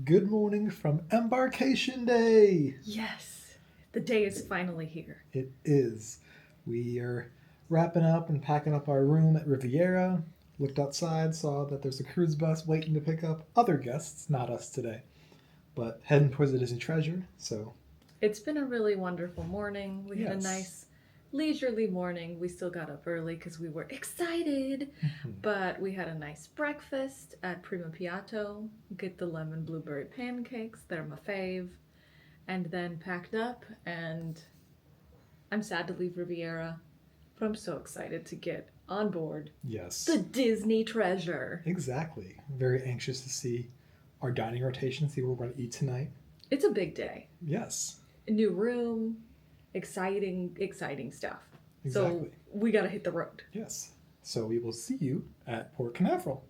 Good morning from Embarkation Day! Yes, the day is finally here. It is. We are wrapping up and packing up our room at Riviera. Looked outside, saw that there's a cruise bus waiting to pick up other guests, not us today. But heading towards the Disney Treasure, so... It's been a really wonderful morning. We had a nice leisurely morning. We still got up early because we were excited. But we had a nice breakfast at Prima Piatto. Get the lemon blueberry pancakes. They're my fave. And then packed up, and I'm sad to leave Riviera, but I'm so excited to get on board. Yes. The Disney Treasure. Exactly. Very anxious to see our dining rotation, see what we're going to eat tonight. It's a big day. Yes. A new room, exciting stuff. Exactly. So we got to hit the road. Yes. So we will see you at Port Canaveral.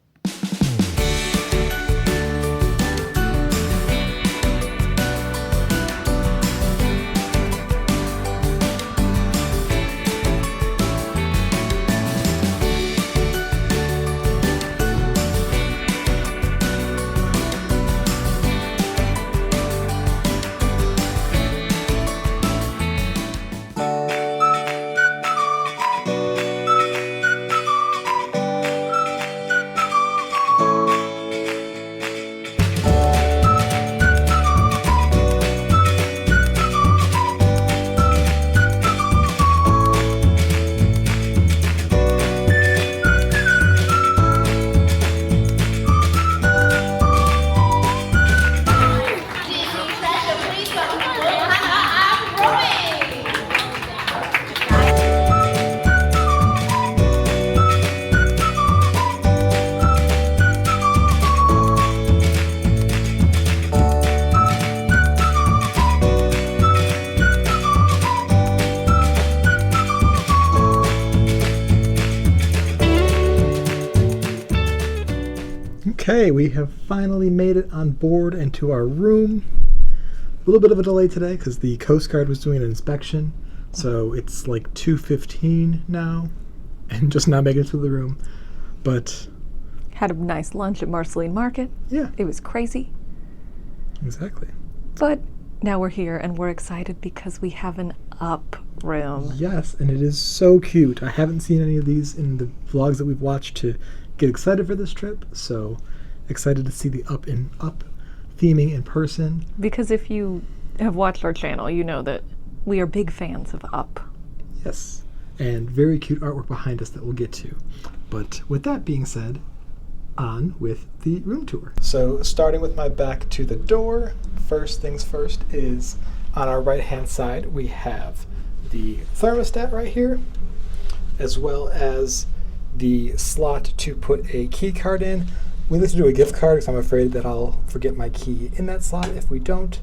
Okay, we have finally made it on board and to our room. A little bit of a delay today because the Coast Guard was doing an inspection, so it's like 2:15 now, and just now making it to the room. But had a nice lunch at Marceline Market. Yeah. It was crazy. Exactly. But now we're here and we're excited because we have an up room. Yes, and it is so cute. I haven't seen any of these in the vlogs that we've watched to get excited for this trip, so excited to see the up theming in person. Because if you have watched our channel, you know that we are big fans of Up. Yes, and very cute artwork behind us that we'll get to. But with that being said, on with the room tour. So starting with my back to the door, first things first is on our right hand side we have the thermostat right here, as well as the slot to put a key card in. We like to do a gift card because I'm afraid that I'll forget my key in that slot if we don't.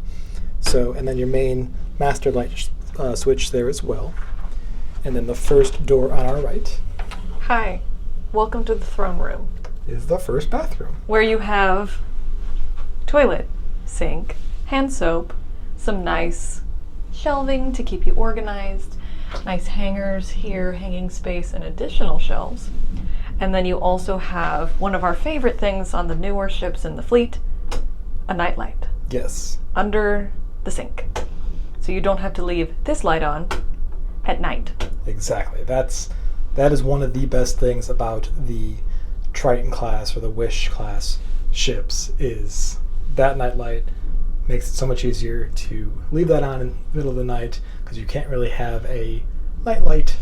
So, and then your main master light switch there as well. And then the first door on our right. Hi, welcome to the throne room. Is the first bathroom. Where you have toilet, sink, hand soap, some nice shelving to keep you organized, nice hangers here, hanging space, and additional shelves. And then you also have one of our favorite things on the newer ships in the fleet, a nightlight. Yes. Under the sink. So you don't have to leave this light on at night. Exactly. That is one of the best things about the Triton class or the Wish class ships, is that nightlight makes it so much easier to leave that on in the middle of the night, because you can't really have a nightlight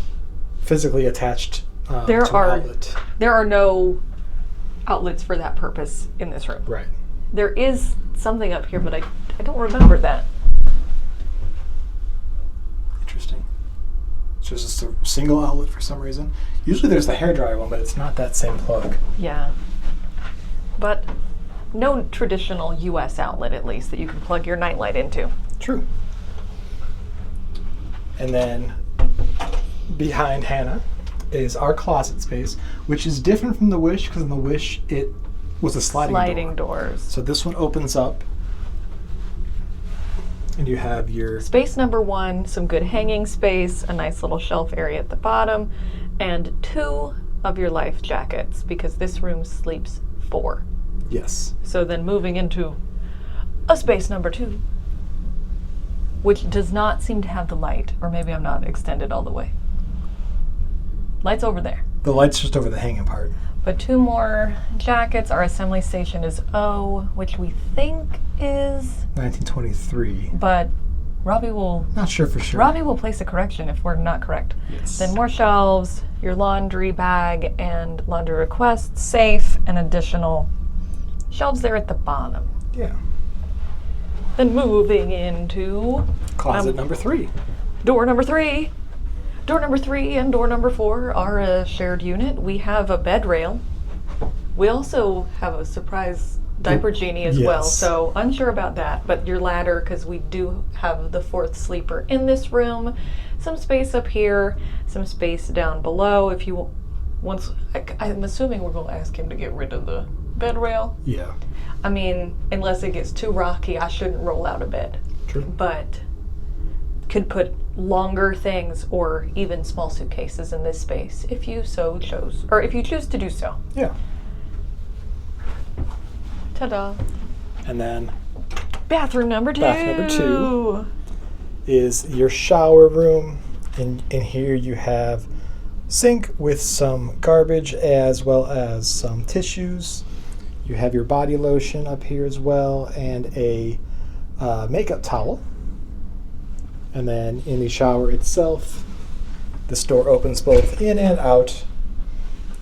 physically attached to an outlet. There are no outlets for that purpose in this room. Right. There is something up here, but I don't remember that. Interesting. It's just a single outlet for some reason. Usually there's the hairdryer one, but it's not that same plug. Yeah. But no traditional US outlet, at least, that you can plug your nightlight into. True. And then behind Hannah is our closet space, which is different from the Wish, because in the Wish it was a sliding door. Doors. So this one opens up, and you have your space number one, some good hanging space, a nice little shelf area at the bottom, and 2 of your life jackets, because this room sleeps 4. Yes. So then moving into a space number 2, which does not seem to have the light, or maybe I'm not extended all the way. Light's over there. The light's just over the hanging part. But 2 more jackets. Our assembly station is O, which we think is 1923. But Robbie will... Not sure for sure. Robbie will place a correction if we're not correct. Yes. Then more shelves, your laundry bag and laundry requests, safe, and additional shelves there at the bottom. Yeah. Then moving into... Closet number 3. Door number 3. Door number 3 and door number 4 are a shared unit. We have a bed rail. We also have a surprise diaper genie as well, so unsure about that. But your ladder, because we do have the 4th sleeper in this room. Some space up here, some space down below. If you I'm assuming we're going to ask him to get rid of the bed rail. Yeah. I mean, unless it gets too rocky, I shouldn't roll out of bed. True. But could put longer things or even small suitcases in this space if you so chose, or if you choose to do so. Yeah. Ta-da. And then bathroom number 2. Bath number 2 is your shower room. In here you have sink with some garbage as well as some tissues. You have your body lotion up here as well, and a makeup towel. And then in the shower itself, this door opens both in and out,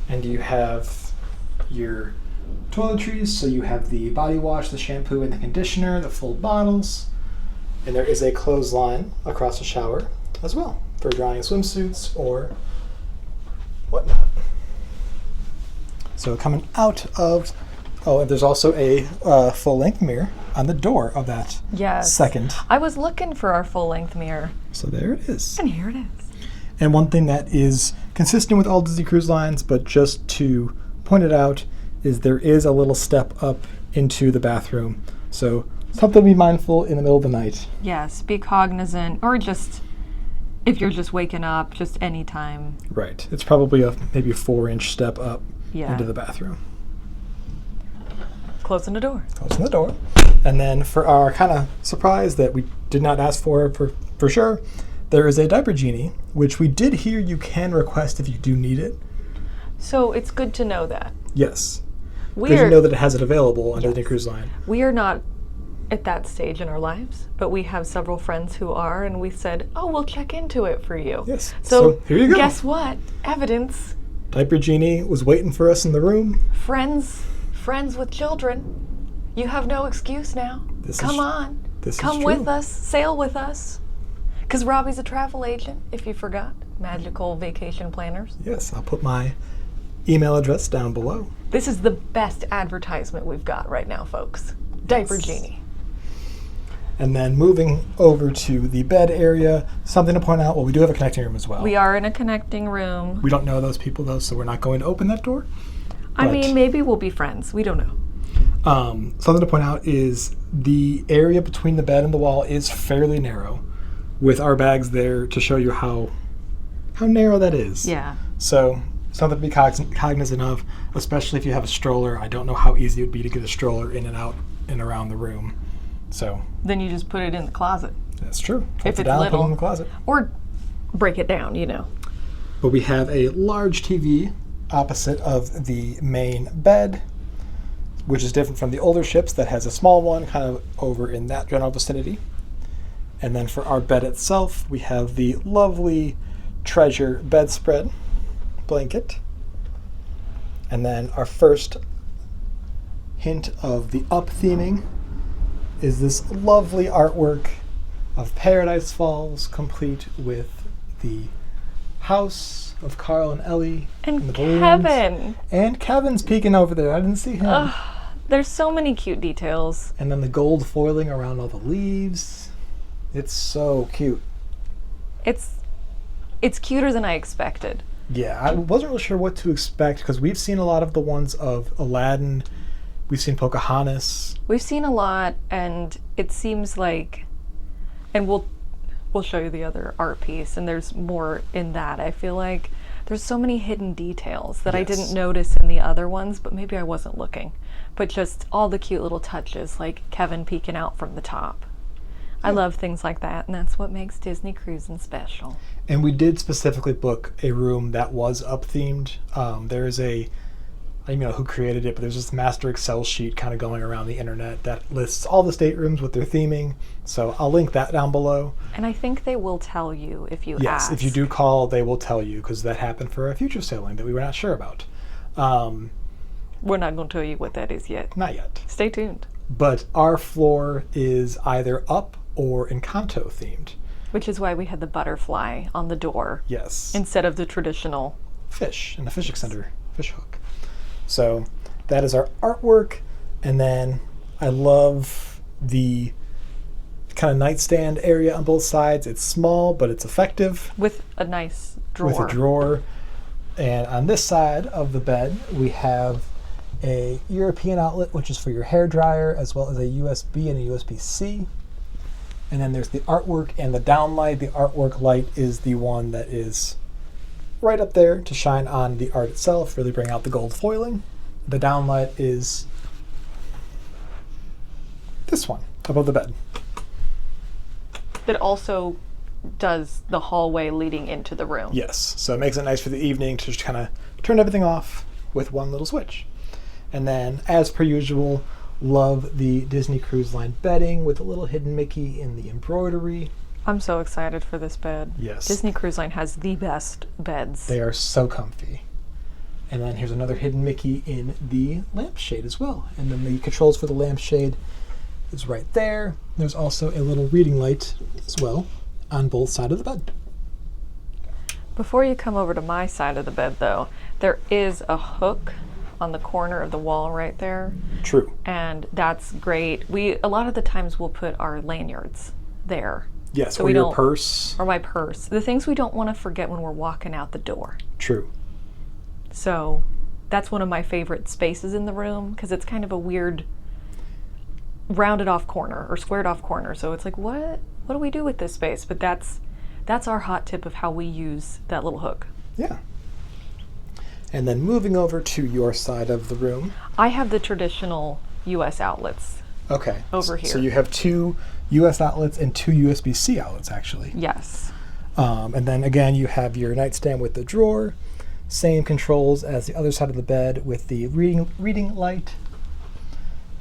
and you have your toiletries. So you have the body wash, the shampoo, and the conditioner, the full bottles. And there is a clothesline across the shower as well for drying swimsuits or whatnot. So coming out of... Oh, and there's also a full-length mirror on the door of that second. I was looking for our full-length mirror. So there it is. And here it is. And one thing that is consistent with all Disney Cruise Lines, but just to point it out, is there is a little step up into the bathroom. So something to be mindful in the middle of the night. Yes, be cognizant, or just if you're just waking up, just any time. Right. It's probably maybe a 4-inch step up into the bathroom. Closing the door. Closing the door. And then for our kind of surprise that we did not ask for sure, there is a diaper genie, which we did hear you can request if you do need it. So it's good to know that. Yes. Because you know that it has it available on Disney Cruise Line. We are not at that stage in our lives, but we have several friends who are, and we said, oh, we'll check into it for you. Yes. So here you go. Guess what? Evidence. Diaper genie was waiting for us in the room. Friends with children. You have no excuse now. Come on. Come with us. Sail with us. Because Robbie's a travel agent, if you forgot. Magical vacation planners. Yes, I'll put my email address down below. This is the best advertisement we've got right now, folks. Diaper Genie. And then moving over to the bed area, something to point out, well, we do have a connecting room as well. We are in a connecting room. We don't know those people, though, so we're not going to open that door. I mean, maybe we'll be friends. We don't know. Something to point out is the area between the bed and the wall is fairly narrow, with our bags there to show you how narrow that is. Yeah. So something to be cognizant of, especially if you have a stroller. I don't know how easy it would be to get a stroller in and out and around the room. So then you just put it in the closet. That's true. If it's little, put it in the closet. Or break it down, you know. But we have a large TV opposite of the main bed, which is different from the older ships that has a small one kind of over in that general vicinity. And then for our bed itself, we have the lovely Treasure bedspread blanket. And then our first hint of the up-theming is this lovely artwork of Paradise Falls, complete with the house of Carl and Ellie. And Kevin. And Kevin's peeking over there. I didn't see him. There's so many cute details. And then the gold foiling around all the leaves. It's so cute. It's cuter than I expected. Yeah, I wasn't really sure what to expect because we've seen a lot of the ones of Aladdin. We've seen Pocahontas. We've seen a lot, and it seems like, and we'll show you the other art piece, and there's more in that, I feel like. There's so many hidden details that I Yes. didn't notice in the other ones, but maybe I wasn't looking. But just all the cute little touches, like Kevin peeking out from the top. I love things like that, and that's what makes Disney Cruising special. And we did specifically book a room that was up-themed. There is a, I don't know who created it, but there's this master Excel sheet kind of going around the internet that lists all the staterooms with their theming. So I'll link that down below. And I think they will tell you if you Yes, ask. if you do call, they will tell you, because that happened for a future sailing that we were not sure about. We're not going to tell you what that is yet. Not yet. Stay tuned. But our floor is either up or Encanto themed. Which is why we had the butterfly on the door. Yes. Instead of the traditional Fish and the fish extender, fish hook. So that is our artwork. And then I love the kind of nightstand area on both sides. It's small, but it's effective. with a nice drawer. With a drawer. And on this side of the bed, we have a European outlet, which is for your hair dryer, as well as a USB and a USB-C. And then there's the artwork and the downlight. The artwork light is the one that is right up there to shine on the art itself, really bring out the gold foiling. The downlight is this one above the bed. That also does the hallway leading into the room. Yes, so it makes it nice for the evening to just kind of turn everything off with one little switch. And then, as per usual, love the Disney Cruise Line bedding with a little hidden Mickey in the embroidery. I'm so excited for this bed. Yes. Disney Cruise Line has the best beds. They are so comfy. And then here's another hidden Mickey in the lampshade as well. And then the controls for the lampshade is right there. There's also a little reading light as well on both sides of the bed. Before you come over to my side of the bed, though, there is a hook on the corner of the wall right there. True. And that's great. A lot of the times we'll put our lanyards there. Yes, So or we your don't- purse. Or my purse. The things we don't want to forget when we're walking out the door. True. So that's one of my favorite spaces in the room because it's kind of a weird rounded off corner or squared off corner. So it's like, what do we do with this space? But that's our hot tip of how we use that little hook. Yeah. And then moving over to your side of the room. I have the traditional US outlets. Okay. Over So here. you have 2 US outlets and 2 USB-C outlets, actually. Yes. And then again, you have your nightstand with the drawer. Same controls as the other side of the bed with the reading light.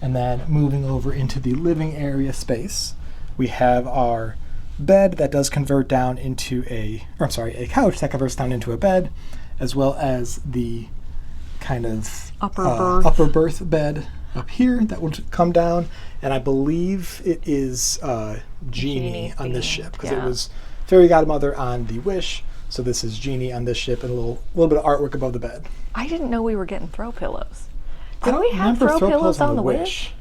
And then moving over into the living area space, we have our bed that does convert down into a couch that converts down into a bed, as well as the kind of upper berth bed up here that will come down. And I believe it is Genie on this ship, because it was Fairy Godmother on the Wish. So this is Genie on this ship, and a little bit of artwork above the bed. I didn't know we were getting throw pillows. I Did don't we have remember throw pillows on the Wish. Wish?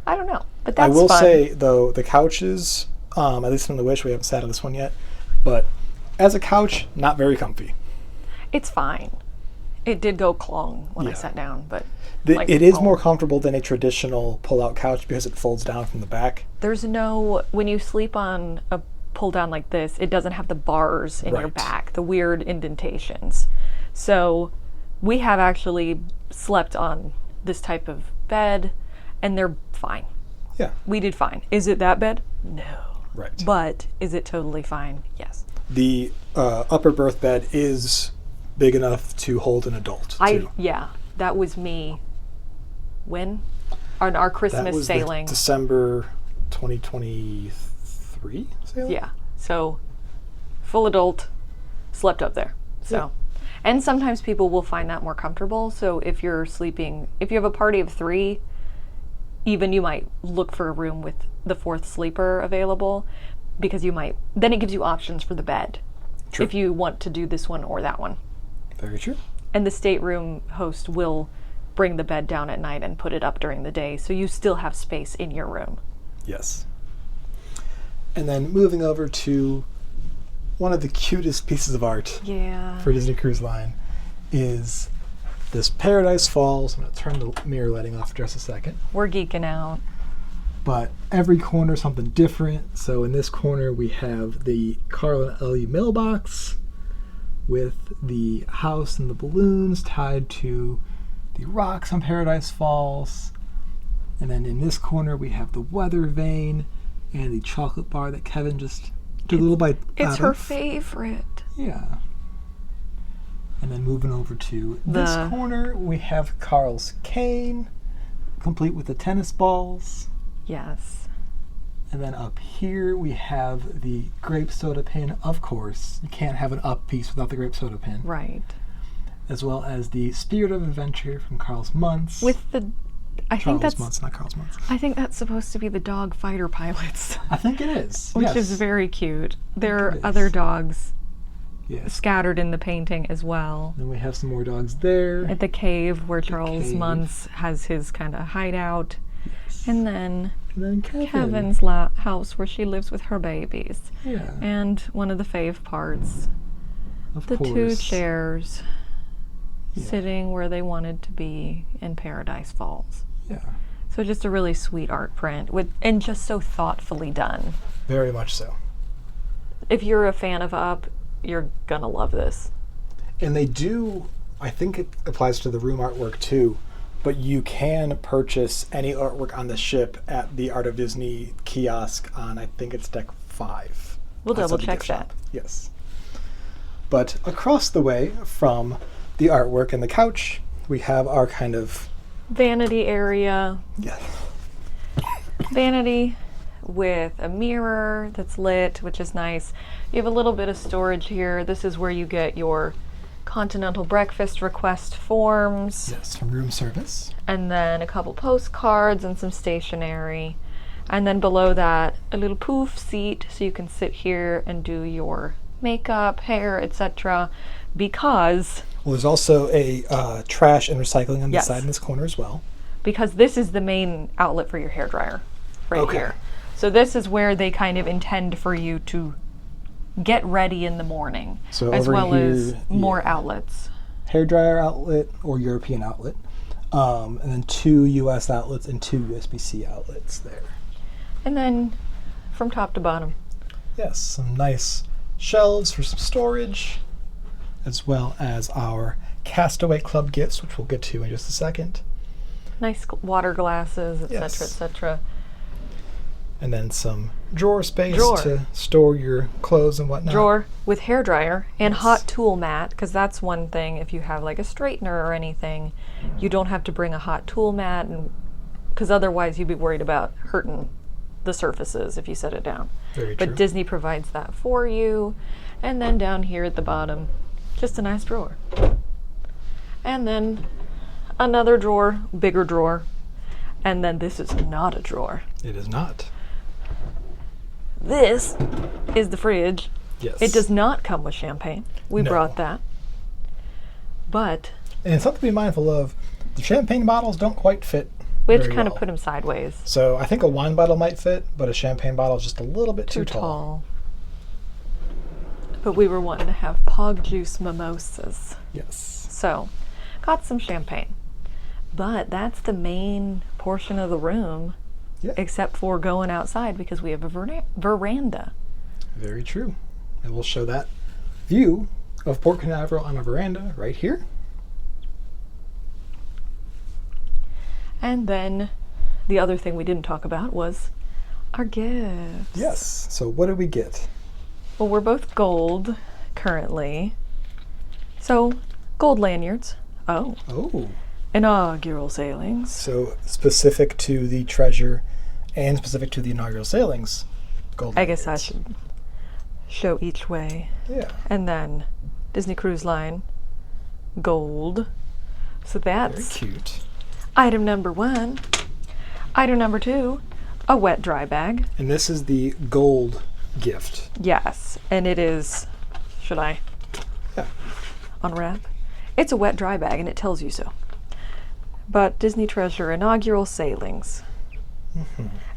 I don't know, but I that's will fun. say, though, the couches, at least on the Wish, we haven't sat on this one yet, but as a couch, not very comfy. It's fine. It did go clong when I Yeah. sat down, but It is more comfortable than a traditional pull-out couch because it folds down from the back. there's no, when you sleep on a pull down like this, it doesn't have the bars in your Right. back, the weird indentations. So we have actually slept on this type of bed and they're fine. Yeah, We did fine. Is it that bed? No. right. But is it totally fine? Yes. The upper berth bed is big enough to hold an adult, too. Yeah, that was me. When? On our That Christmas was sailing. the December 2023 sailing? Yeah. So full adult, slept up there. So, and sometimes people will find that more comfortable. So if you're sleeping, if you have a party of 3, even you might look for a room with the 4th sleeper available, because then it gives you options for the bed. True. If you want to do this one or that one. Very true. And the stateroom host will bring the bed down at night and put it up during the day, so you still have space in your room. Yes. And then moving over to one of the cutest pieces of art Yeah. for Disney Cruise Line is this Paradise Falls. I'm going to turn the mirror lighting off for just a second. We're geeking out. But every corner something different. So in this corner we have the Carl and Ellie mailbox. with the house and the balloons tied to the rocks on Paradise Falls. And then in this corner we have the weather vane and the chocolate bar that Kevin just took a little bite out of. It's her favorite. Yeah. And then moving over to this corner, we have Carl's cane, complete with the tennis balls. Yes. And then up here, we have the grape soda pin. Of course, you can't have an up piece without the grape soda pin. Right. As well as the Spirit of Adventure from Carl's Muntz. With the... Charles Muntz, not Carl's Muntz. I think that's supposed to be the dog fighter pilots. I think it is. Which is very cute. There are other dogs scattered in the painting as well. Then we have some more dogs there. At the cave where Charles Muntz has his kind of hideout. Yes. And then Kevin's house where she lives with her babies. Yeah. And one of the fave parts. Of the course. 2 chairs sitting where they wanted to be in Paradise Falls. Yeah. So just a really sweet art print and just so thoughtfully done. Very much so. If you're a fan of Up, you're gonna love this. And they do, I think it applies to the room artwork too, but you can purchase any artwork on the ship at the Art of Disney kiosk on, I think it's deck 5. We'll double check that. Yes. But across the way from the artwork and the couch, we have our kind of vanity area. Yes. Vanity with a mirror that's lit, which is nice. You have a little bit of storage here. This is where you get your continental breakfast request forms. Yes, from room service. And then a couple postcards and some stationery. And then below that, a little poof seat so you can sit here and do your makeup, hair, etc. Because... Well, there's also a trash and recycling on the side in this corner as well. Because this is the main outlet for your hairdryer right here. So this is where they kind of intend for you to get ready in the morning, so as well here, as more outlets. Hairdryer outlet or European outlet, and then 2 US outlets and 2 USB-C outlets there. And then from top to bottom. Yes, some nice shelves for some storage, as well as our Castaway Club gifts, which we'll get to in just a second. Nice water glasses, etc., etc. And then some drawer space to store your clothes and whatnot. Drawer with hairdryer and hot tool mat, because that's one thing. If you have like a straightener or anything, you don't have to bring a hot tool mat, and because otherwise you'd be worried about hurting the surfaces if you set it down. Very true. But Disney provides that for you. And then down here at the bottom, just a nice drawer. And then another drawer, bigger drawer. And then this is not a drawer. It is not. This is the fridge. Yes. It does not come with champagne. We brought that. But... And something to be mindful of, the champagne bottles don't quite fit. We have to kind of put them sideways. So I think a wine bottle might fit, but a champagne bottle is just a little bit too tall. But we were wanting to have pog juice mimosas. Yes. So, got some champagne. But that's the main portion of the room, except for going outside because we have a veranda. Very true. And we'll show that view of Port Canaveral on a veranda right here. And then the other thing we didn't talk about was our gifts. Yes. So what did we get? Well, we're both gold currently. So, gold lanyards. Oh. Inaugural sailings. So, specific to the treasure and specific to the inaugural sailings, gold lanyards. I guess I should show each way. Yeah. And then Disney Cruise Line, gold. So that's very cute. Item number 1. Item number 2, a wet dry bag. And this is the gold gift. Yes, and it is, should I unwrap? It's a wet dry bag and it tells you so. But Disney Treasure inaugural sailings.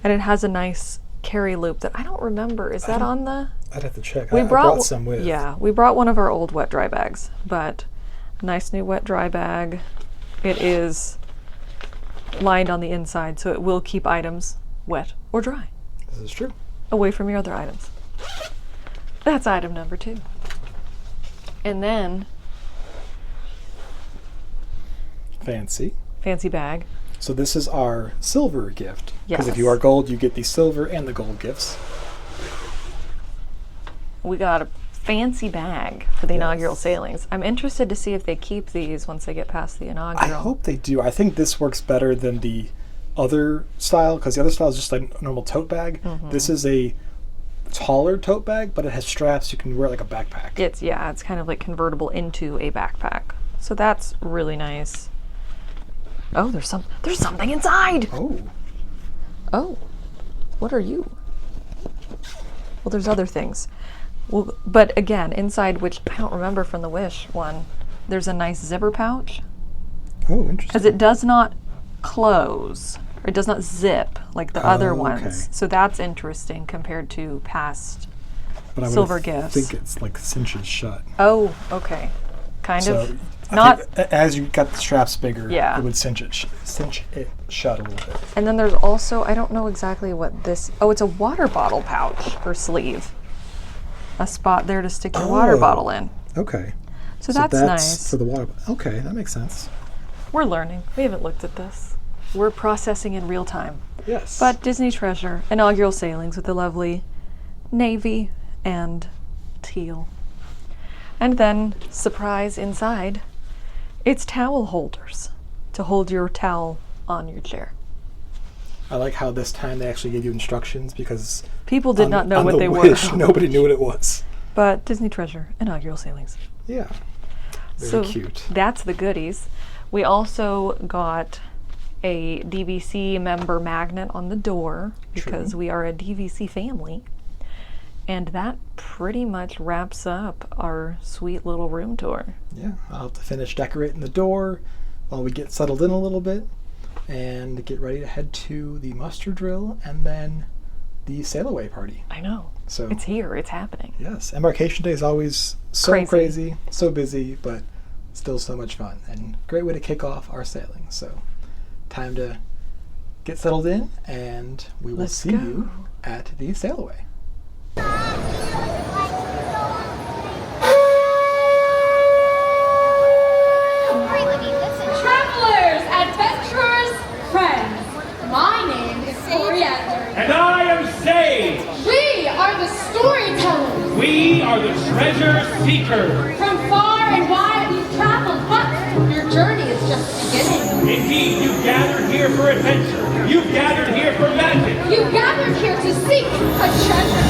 And it has a nice carry loop that I don't remember. Is that on the... I'd have to check. I brought some with. Yeah, we brought one of our old wet dry bags, but nice new wet dry bag. It is lined on the inside, so it will keep items wet or dry. This is true. Away from your other items. That's item number 2. And then Fancy bag. So this is our silver gift. Because Yes. if you are gold, you get the silver and the gold gifts. We got a fancy bag for the Yes. inaugural sailings. I'm interested to see if they keep these once they get past the inaugural. I hope they do. I think this works better than the other style, because the other style is just a normal tote bag. This is a taller tote bag, but it has straps. You can wear it like a backpack. It's kind of like convertible into a backpack. So that's really nice. Oh, there's something inside. Oh, what are you? Well, there's other things. Well, but again, inside, which I don't remember from the Wish one, there's a nice zipper pouch. Oh, interesting. Because it does not close, or it does not zip like the other ones. Okay. So that's interesting compared to past but I silver would gifts. think it's like cinches shut. Oh, okay. Kind So of. I Not. think as you got the straps bigger, Yeah. it would cinch it shut a little bit. And then there's also, I don't know exactly what this, oh, it's a water bottle pouch or sleeve. A spot there to stick your water bottle in. Okay. So that's nice. for the water. Okay, that makes sense. We're learning. We haven't looked at this. We're processing in real time. Yes. But Disney Treasure, inaugural sailings with the lovely navy and teal. And then, surprise inside, it's towel holders to hold your towel on your chair. I like how this time they actually gave you instructions, because People did not know on what the they Wish, were. Nobody knew what it was. But Disney Treasure, inaugural sailings. Yeah. Very So cute. that's the goodies. We also got a DVC member magnet on the door because we are a DVC family. And that pretty much wraps up our sweet little room tour. Yeah, I'll have to finish decorating the door while we get settled in a little bit and get ready to head to the muster drill and then the Sailaway party. I know. So It's here. It's happening. yes, Embarkation Day is always so crazy, so busy, but still so much fun and great way to kick off our sailing. So time to get settled in, and we will see you at the Sailaway. Travelers, adventurers, friends, my name is Coriander. And I am Sage. We are the storytellers. We are the treasure seekers. From far and wide we've traveled, but your journey is just beginning. Indeed, you gathered here for adventure. You gathered here for magic. You gathered here to seek a treasure.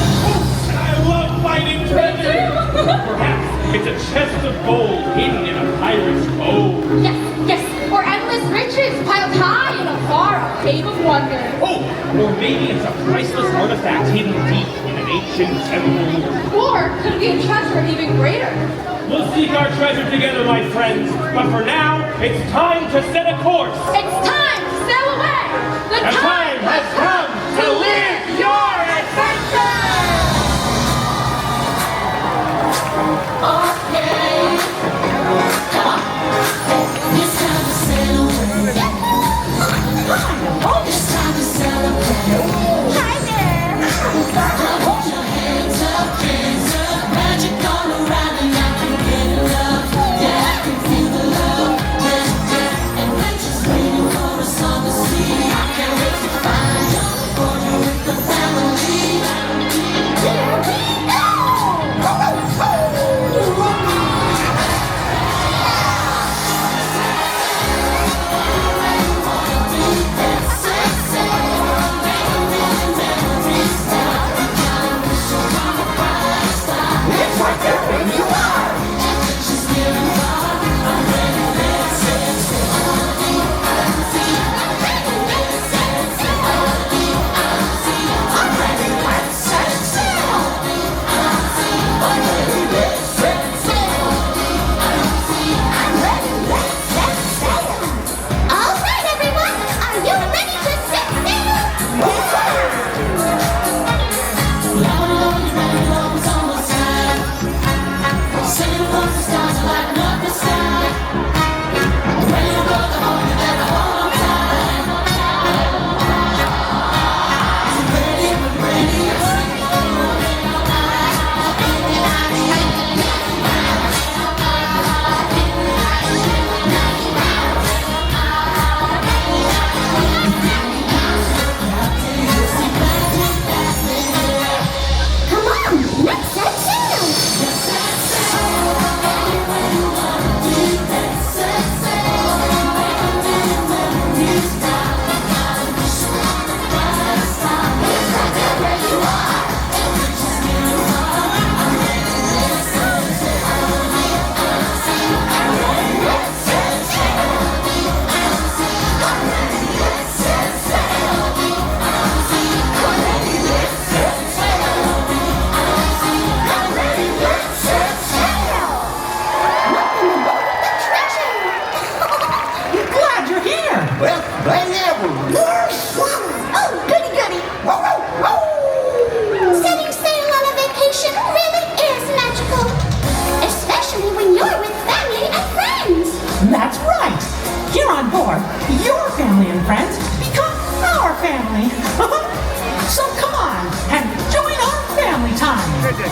I love finding treasure. Perhaps it's a chest of gold hidden in a pirate's cove. Yes, or endless riches piled high in a far-off cave of wonder. Oh, or maybe it's a priceless artifact hidden deep in an ancient temple. Or could it be a treasure even greater? We'll seek our treasure together, my friends. But for now, it's time to set a course. It's time to sail away. The time has come to live your adventure. Okay. Come on. It's time to sail away. It's time to celebrate. Hi there. Hold your hands up, magic all around, and I can get love. Yeah, I can feel the love. Yeah, and we're just waiting for us on the sea. I can't wait to find visit.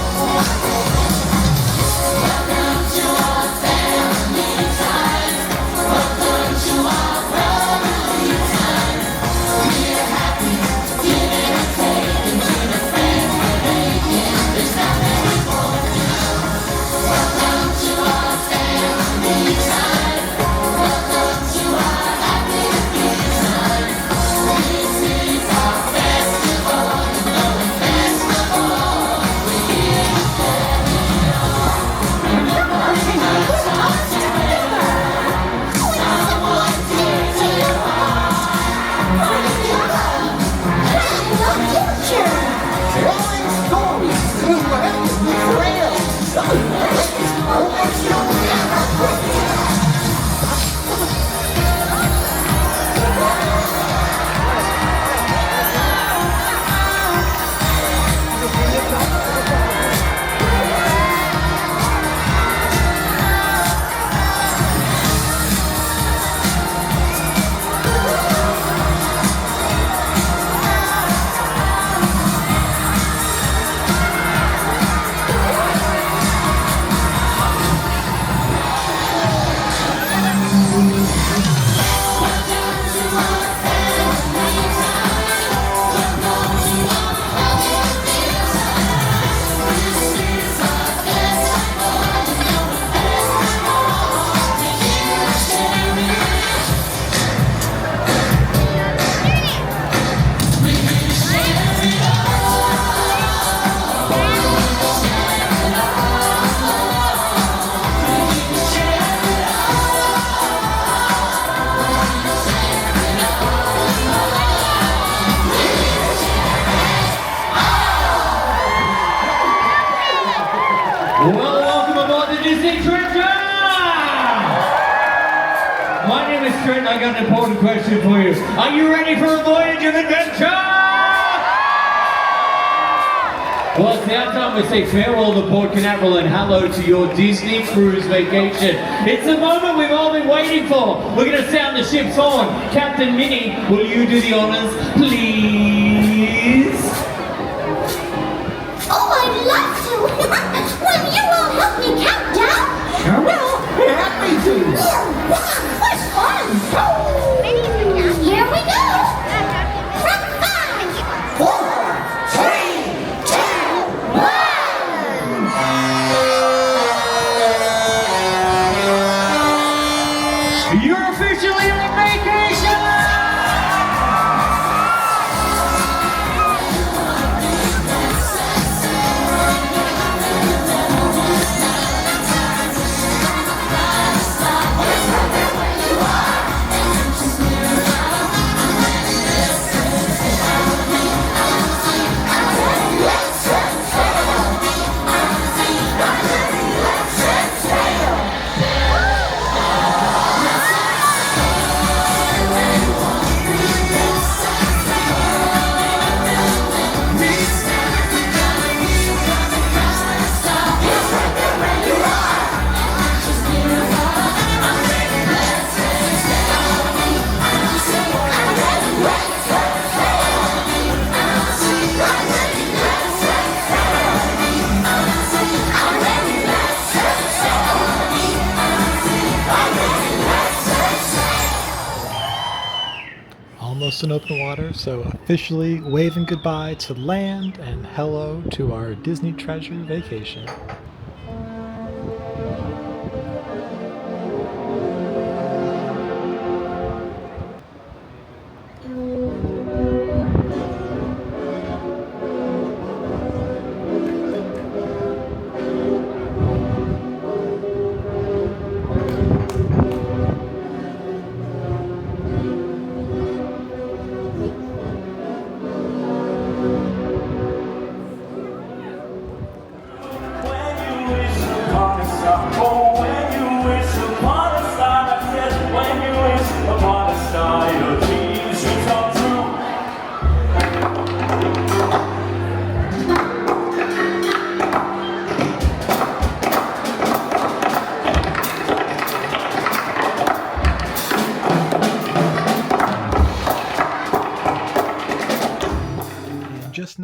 Well, welcome aboard the Disney Treasure! My name is Trent and I got an important question for you. Are you ready for a voyage of adventure? Well, it's now time we say farewell to Port Canaveral and hello to your Disney cruise vacation. It's the moment we've all been waiting for. We're going to sound the ship's horn. Captain Minnie, will you do the honors, please? Oh, I'd love to! Will you all help me count down? Sure will. Happy to. What fun! Here we go! From 5, 4, 3, 2, 1! You're officially on vacation! Almost in open water, so officially waving goodbye to land and hello to our Disney Treasure vacation. When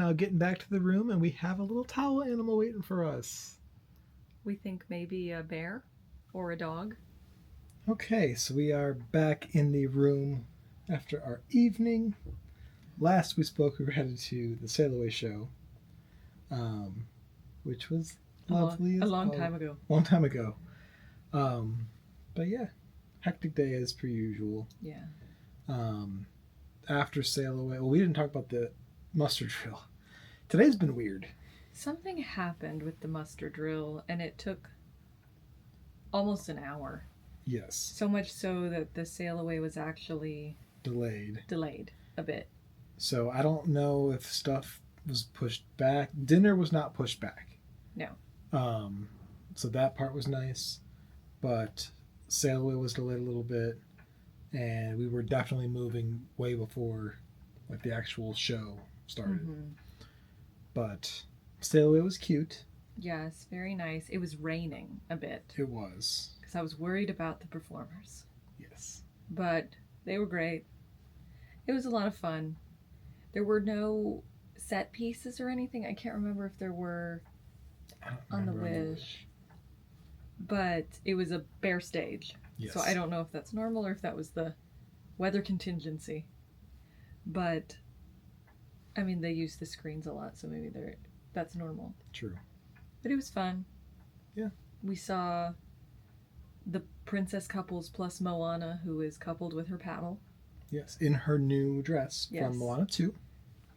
now getting back to the room, and we have a little towel animal waiting for us. We think maybe a bear or a dog. Okay, so we are back in the room after our evening. Last we spoke, we were headed to the Sailaway show, which was lovely. A long time ago. Long time ago. But yeah, hectic day as per usual. Yeah. After Sailaway, well, we didn't talk about the muster drill. Today's been weird. Something happened with the muster drill, and it took almost an hour. Yes. So much so that the Sailaway was actually Delayed a bit. So I don't know if stuff was pushed back. Dinner was not pushed back. No. So that part was nice. But Sailaway was delayed a little bit. And we were definitely moving way before like the actual show started. Mm-hmm. But Sailaway was cute. Yes, very nice. It was raining a bit. It was. Because I was worried about the performers. Yes. But they were great. It was a lot of fun. There were no set pieces or anything. I can't remember if there were on the Wish. But it was a bare stage. Yes. So I don't know if that's normal or if that was the weather contingency. But, I mean, they use the screens a lot, so maybe that's normal. True. But it was fun. Yeah. We saw the princess couples plus Moana, who is coupled with her paddle. Yes, in her new dress from Moana 2.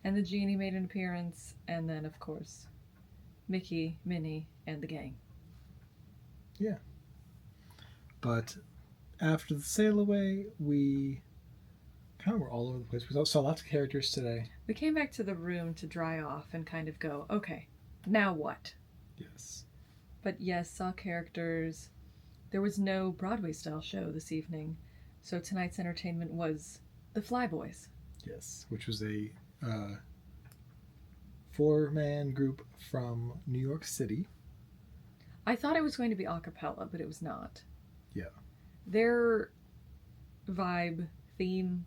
And the genie made an appearance, and then, of course, Mickey, Minnie, and the gang. Yeah. But after the Sailaway, we kind of were all over the place. We saw lots of characters today. We came back to the room to dry off and kind of go, okay, now what? Yes. But yes, saw characters. There was no Broadway-style show this evening, so tonight's entertainment was the Flyboys. Yes, which was a 4-man group from New York City. I thought it was going to be a cappella, but it was not. Yeah. Their vibe, theme,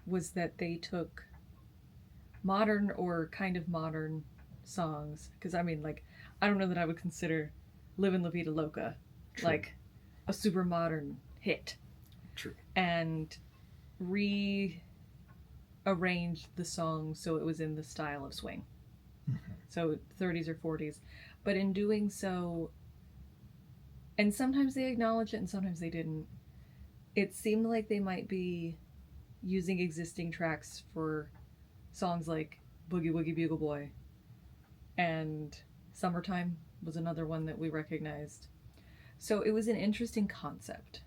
was that they took modern or kind of modern songs. Because, I mean, like, I don't know that I would consider Livin' La Vida Loca True. like a super modern hit. True. And rearranged the song so it was in the style of swing. Mm-hmm. So 30s or 40s. But in doing so, and sometimes they acknowledged it and sometimes they didn't, it seemed like they might be using existing tracks for songs like Boogie Woogie Bugle Boy, and Summertime was another one that we recognized. So it was an interesting concept.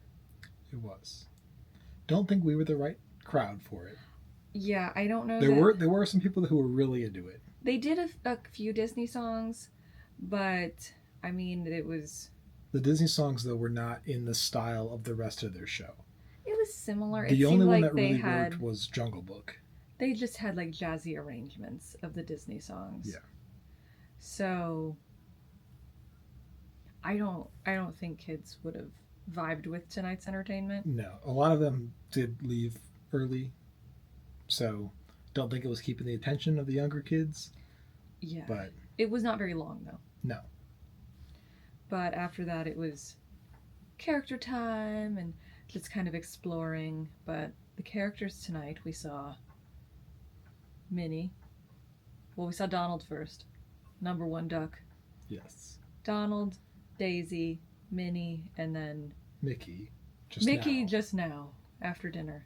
It was. Don't think we were the right crowd for it. Yeah, I don't know. There were some people who were really into it. They did a few Disney songs, but I mean, it was... The Disney songs, though, were not in the style of the rest of their show. It was similar. The only one that really worked was Jungle Book. They just had like jazzy arrangements of the Disney songs. Yeah. So I don't think kids would have vibed with tonight's entertainment. No, a lot of them did leave early, so don't think it was keeping the attention of the younger kids. Yeah. But it was not very long though. No. But after that it was character time and just kind of exploring. But the characters tonight, we saw Minnie. Well, we saw Donald first. Number one duck. Yes. Donald, Daisy, Minnie, and then Mickey just now after dinner.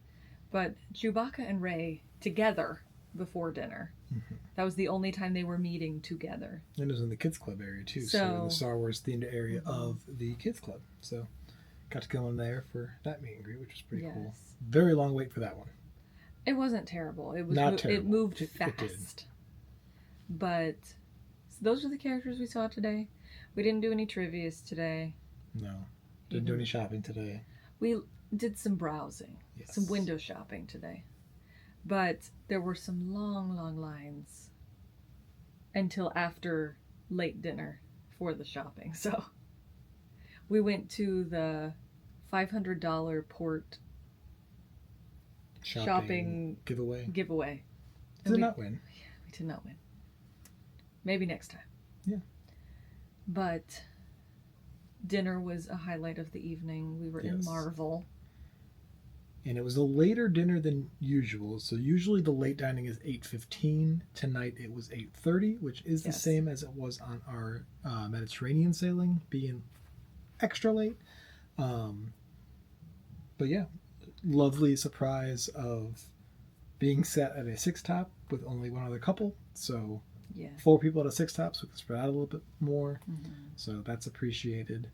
But Chewbacca and Rey together before dinner. Mm-hmm. That was the only time they were meeting together. And it was in the kids club area too, so in the Star Wars themed area of the kids club. So got to go in there for that meet and greet, which was pretty cool. Very long wait for that one. It wasn't terrible. It was not terrible. It moved fast. It did. But so those are the characters we saw today. We didn't do any trivias today. No. Didn't do any shopping today. We did some browsing. Yes. Some window shopping today. But there were some long, long lines until after late dinner for the shopping. So we went to the $500 port shopping giveaway. Did we not win? We to know it. Maybe next time. Yeah. But dinner was a highlight of the evening. We were in Yes. Marvel. And it was a later dinner than usual. So usually the late dining is 8:15. Tonight it was 8:30, which is the Yes. same as it was on our Mediterranean sailing, being extra late. But yeah, lovely surprise of being set at a six top with only one other couple. So Yeah. 4 people at a six top, so we can spread out a little bit more. Mm-hmm. So that's appreciated.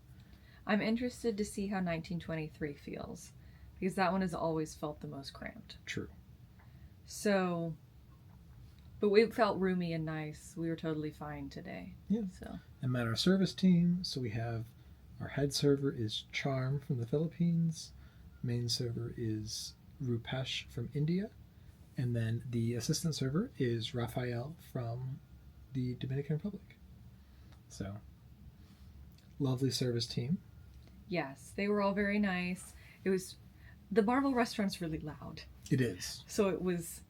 I'm interested to see how 1923 feels, because that one has always felt the most cramped. True. So, but it felt roomy and nice. We were totally fine today. Yeah. So, And met our service team. So we have our head server is Charm from the Philippines. Main server is Rupesh from India. And then the assistant server is Raphael from the Dominican Republic. So, lovely service team. yes, they were all very nice. It was, the Marvel restaurant's really loud. It is. So it was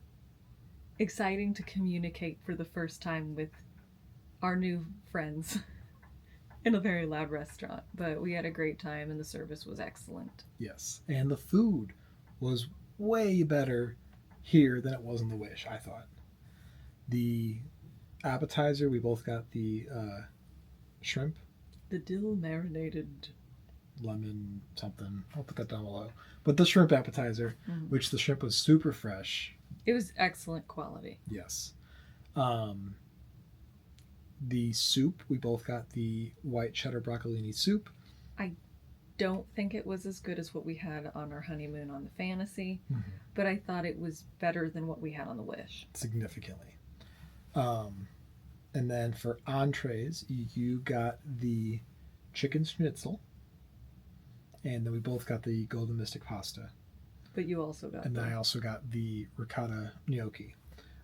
exciting to communicate for the first time with our new friends in a very loud restaurant. But we had a great time and the service was excellent. Yes. And the food was way better here than it was in the Wish, I thought. The appetizer, we both got the shrimp, The dill marinated. lemon something. I'll put that down below. But the shrimp appetizer, which the shrimp was super fresh. It was excellent quality. Yes. The soup, we both got the white cheddar broccolini soup. Don't think it was as good as what we had on our honeymoon on the Fantasy, but I thought it was better than what we had on the Wish. Significantly. And then for entrees, you got the chicken schnitzel. And then we both got the golden mystic pasta. But you also got And then the- I also got the ricotta gnocchi.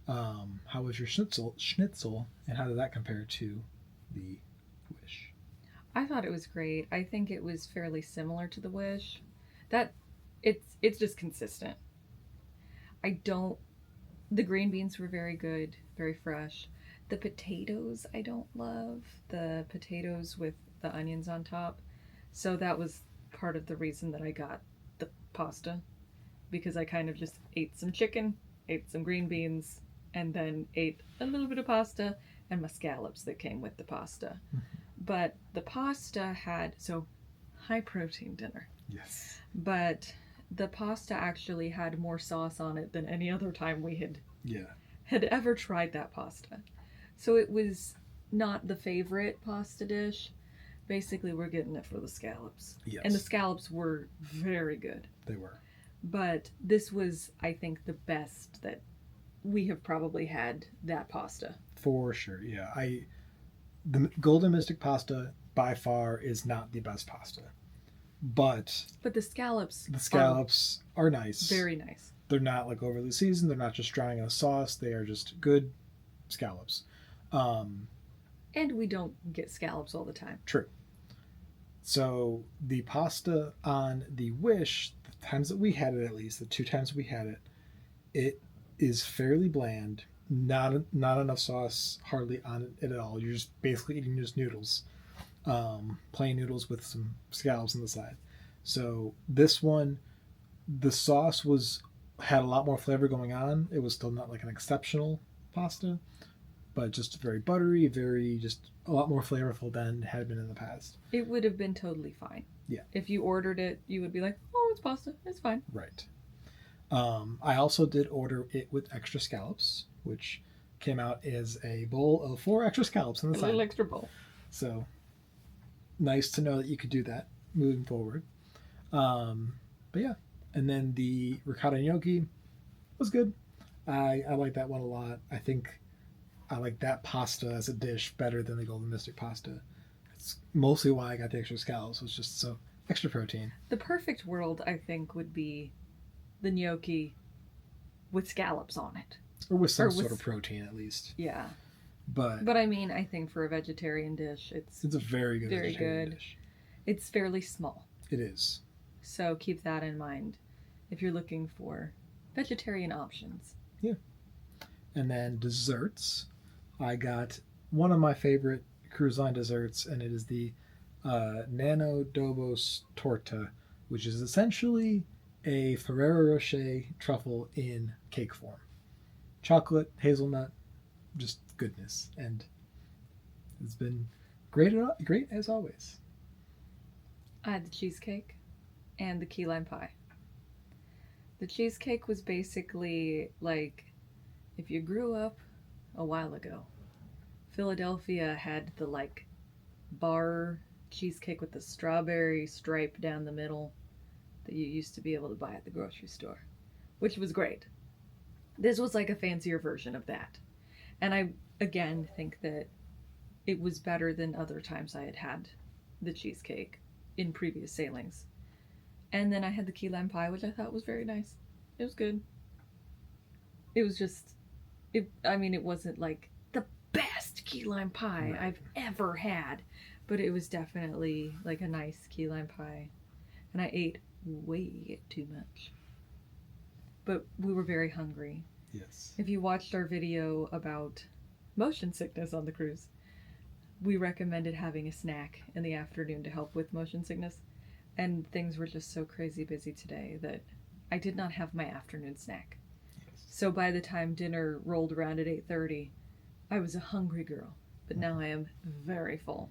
How was your schnitzel, and how did that compare to the Wish? I thought it was great. I think it was fairly similar to the Wish. That it's just consistent. The green beans were very good, very fresh. The potatoes I don't love. The potatoes with the onions on top. So that was part of the reason that I got the pasta, because I kind of just ate some chicken, ate some green beans, and then ate a little bit of pasta and my scallops that came with the pasta. But the pasta had, so high protein dinner, Yes. but the pasta actually had more sauce on it than any other time we Yeah. had ever tried that pasta. So it was not the favorite pasta dish. Basically, we're getting it for the scallops. Yes. And the scallops were very good. They were. But this was, I think, the best that we have probably had that pasta. For sure. Yeah. The golden mystic pasta by far is not the best pasta. But But the scallops the scallops are nice. very nice. They're not like overly seasoned. They're not just drowning in a sauce. They are just good scallops. And we don't get scallops all the time. True. So the pasta on the Wish, the times that we had it, at least the 2 times we had it, it is fairly bland. Not enough sauce, hardly on it at all. You're just basically eating just noodles, plain noodles with some scallops on the side. So this one, the sauce had a lot more flavor going on. It was still not like an exceptional pasta, but just very buttery, very just a lot more flavorful than it had been in the past. It would have been totally fine. Yeah. If you ordered it, you would be like, oh, it's pasta. It's fine. Right. I also did order it with extra scallops, which came out as a bowl of 4 extra scallops on the A side. little extra bowl. So nice to know that you could do that moving forward. But yeah, and then the ricotta gnocchi was good. I like that one a lot. I think I like that pasta as a dish better than the golden mystic pasta. It's mostly why I got the extra scallops. Was just so extra protein. The perfect world, I think, would be the gnocchi with scallops on it. Or with some Or with- sort of protein at least. Yeah. But I mean, I think for a vegetarian dish, it's a very good very vegetarian good. dish. It's fairly small. It is. So keep that in mind if you're looking for vegetarian options. And then desserts, I got one of my favorite cruise line desserts, and it is the Nano Dobos Torta, which is essentially a Ferrero Rocher truffle in cake form. Chocolate, hazelnut, just goodness. And it's been great as always. I had the cheesecake and the key lime pie. The cheesecake was basically like if you grew up a while ago. Philadelphia had the like bar cheesecake with the strawberry stripe down the middle that you used to be able to buy at the grocery store, which was great. This was like a fancier version of that. And I, again, think that it was better than other times I had had the cheesecake in previous sailings. And then I had the key lime pie, which I thought was very nice. It was good. It was just, it wasn't like the best key lime pie I've ever had, but it was definitely like a nice key lime pie. And I ate way too much. But we were very hungry. Yes. If you watched our video about motion sickness on the cruise, we recommended having a snack in the afternoon to help with motion sickness. And things were just so crazy busy today that I did not have my afternoon snack. Yes. So by the time dinner rolled around at 8:30, I was a hungry girl. But now I am very full.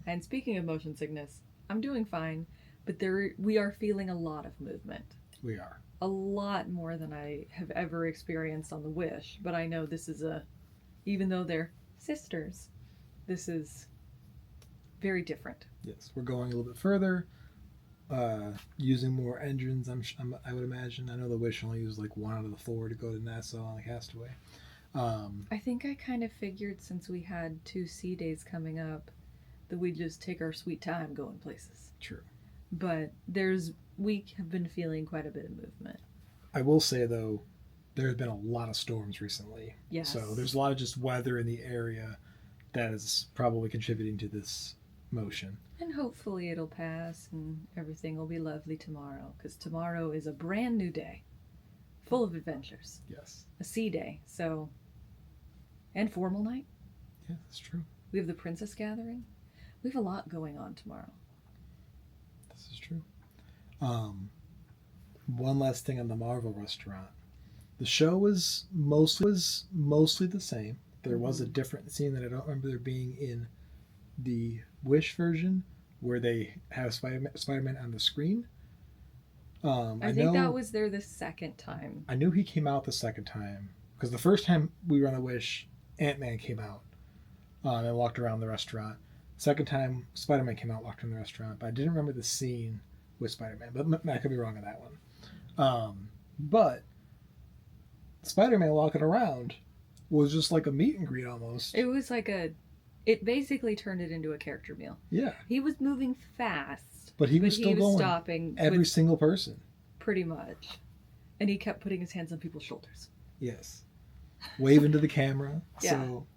And speaking of motion sickness, I'm doing fine, but we are feeling a lot of movement. We are. A lot more than I have ever experienced on the Wish, but I know this is even though they're sisters, this is very different. Yes, we're going a little bit further, using more engines, I would imagine. I know the Wish only used like 1 out of the 4 to go to Nassau on the Castaway. I think I kind of figured since we had 2 sea days coming up that we'd just take our sweet time going places. True. But we have been feeling quite a bit of movement. I will say, though, there's been a lot of storms recently. Yes. So there's a lot of just weather in the area that is probably contributing to this motion. And hopefully it'll pass and everything will be lovely tomorrow, because tomorrow is a brand new day, full of adventures. Yes. A sea day, and formal night. Yeah, that's true. We have the princess gathering. We have a lot going on tomorrow. This is true. One last thing on the Marvel restaurant. The show was mostly the same. There was a different scene that I don't remember there being in the Wish version where they have Spider-Man on the screen. I think that was there the second time. I knew he came out the second time because the first time we were on the Wish, Ant-Man came out and walked around the restaurant. Second time, Spider-Man came out and walked around the restaurant, but I didn't remember the scene with Spider-Man, but I could be wrong on that one. But Spider-Man walking around was just like a meet and greet almost. It was like it basically turned it into a character meal. Yeah. He was moving fast. But he was still going stopping every single person. Pretty much. And he kept putting his hands on people's shoulders. Yes. Waving to the camera. Yeah. So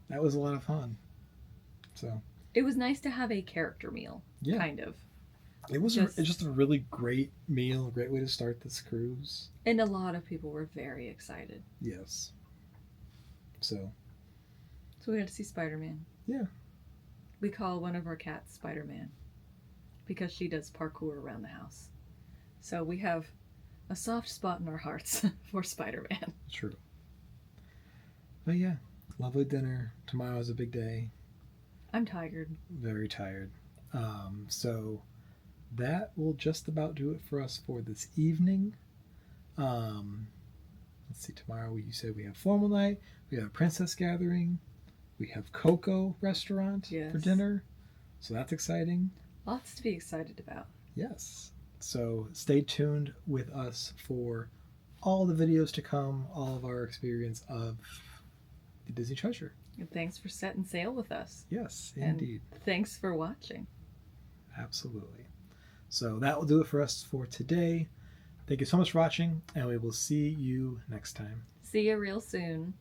that was a lot of fun. So it was nice to have a character meal. Yeah. Kind of. It was just a really great meal, a great way to start this cruise. And a lot of people were very excited. Yes. So we got to see Spider-Man. Yeah. We call one of our cats Spider-Man because she does parkour around the house. So we have a soft spot in our hearts for Spider-Man. True. But yeah, lovely dinner. Tomorrow's a big day. I'm tired. Very tired. So that will just about do it for us for this evening. Let's see, tomorrow you said we have formal night, we have a princess gathering, we have Coco restaurant for dinner. So that's exciting. Lots to be excited about. Yes. So stay tuned with us for all the videos to come, all of our experience of the Disney Treasure. And thanks for setting sail with us. Yes, indeed. And thanks for watching. Absolutely. So that will do it for us for today. Thank you so much for watching, and we will see you next time. See you real soon.